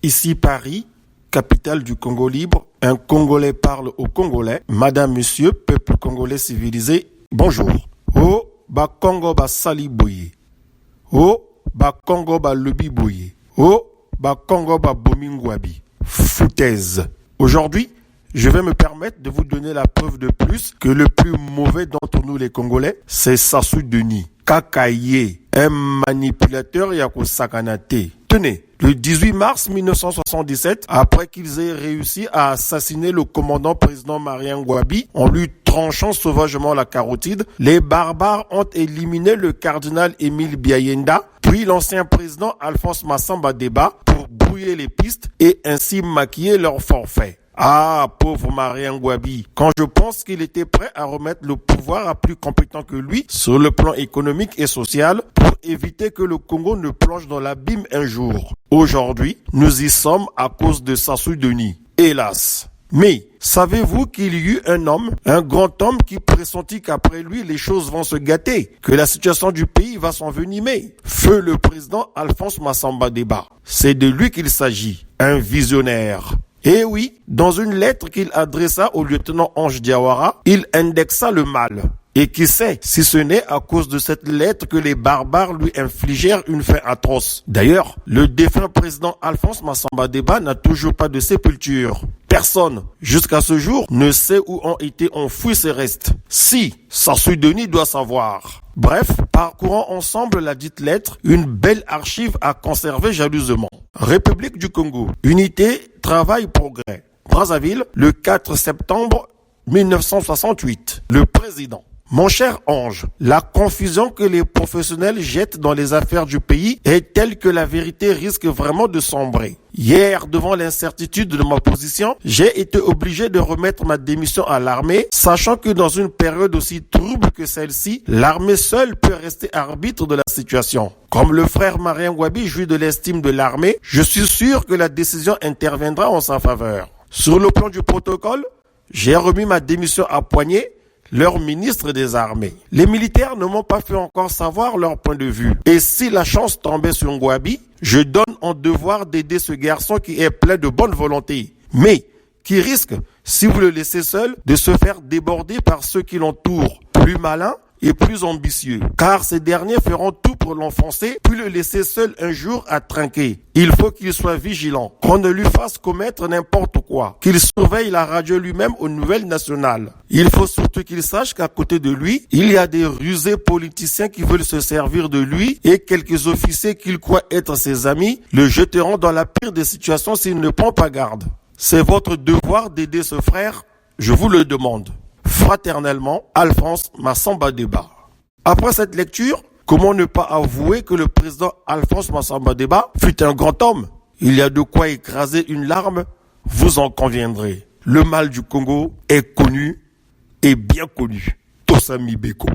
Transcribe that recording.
Ici Paris, capitale du Congo libre. Un Congolais parle au Congolais. Madame, monsieur, peuple congolais civilisé, bonjour. Oh, ba Congo ba sali boye. Oh, ba Congo ba lebi boye. Oh, ba Congo ba bomingwabi. Foutaise. Aujourd'hui, je vais me permettre de vous donner la preuve de plus que le plus mauvais d'entre nous les Congolais, c'est Sassou Denis. Kakaye, un manipulateur Yakosakanate. Tenez, le 18 mars 1977, après qu'ils aient réussi à assassiner le commandant président Marien Ngouabi en lui tranchant sauvagement la carotide, les barbares ont éliminé le cardinal Émile Biayenda, puis l'ancien président Alphonse Massamba Deba pour brouiller les pistes et ainsi maquiller leur forfait. Ah, pauvre Marien Ngouabi, quand je pense qu'il était prêt à remettre le pouvoir à plus compétent que lui sur le plan économique et social pour éviter que le Congo ne plonge dans l'abîme un jour. Aujourd'hui, nous y sommes à cause de Sassou Denis. Hélas. Mais savez-vous qu'il y eut un homme, un grand homme qui pressentit qu'après lui les choses vont se gâter, que la situation du pays va s'envenimer? Feu le président Alphonse Massamba Deba. C'est de lui qu'il s'agit, un visionnaire. Et oui, dans une lettre qu'il adressa au lieutenant Ange Diawara, il indexa le mal. Et qui sait si ce n'est à cause de cette lettre que les barbares lui infligèrent une fin atroce. D'ailleurs, le défunt président Alphonse Massamba Deba n'a toujours pas de sépulture. Personne, jusqu'à ce jour, ne sait où ont été enfouis ses restes. Si, Sassou Denis doit savoir. Bref, parcourons ensemble la dite lettre, une belle archive à conserver jalousement. République du Congo, unité, travail, progrès. Brazzaville, le 4 septembre 1968. Le président. Mon cher Ange, la confusion que les professionnels jettent dans les affaires du pays est telle que la vérité risque vraiment de sombrer. Hier, devant l'incertitude de ma position, j'ai été obligé de remettre ma démission à l'armée, sachant que dans une période aussi trouble que celle-ci, l'armée seule peut rester arbitre de la situation. Comme le frère Marien Ngouabi jouit de l'estime de l'armée, je suis sûr que la décision interviendra en sa faveur. Sur le plan du protocole, j'ai remis ma démission à Poigné, leur ministre des armées. Les militaires ne m'ont pas fait encore savoir leur point de vue. Et si la chance tombait sur Ngouabi, je donne en devoir d'aider ce garçon qui est plein de bonne volonté, mais qui risque, si vous le laissez seul, de se faire déborder par ceux qui l'entourent, plus malins et plus ambitieux, car ces derniers feront tout pour l'enfoncer, puis le laisser seul un jour à trinquer. Il faut qu'il soit vigilant, qu'on ne lui fasse commettre n'importe quoi, qu'il surveille la radio lui-même aux nouvelles nationales. Il faut surtout qu'il sache qu'à côté de lui, il y a des rusés politiciens qui veulent se servir de lui et quelques officiers qu'il croit être ses amis le jeteront dans la pire des situations s'il ne prend pas garde. C'est votre devoir d'aider ce frère, je vous le demande. Fraternellement, Alphonse Massamba Deba. Après cette lecture, comment ne pas avouer que le président Alphonse Massamba Deba fut un grand homme? Il y a de quoi écraser une larme, vous en conviendrez. Le mal du Congo est connu et bien connu. Tosami Beko.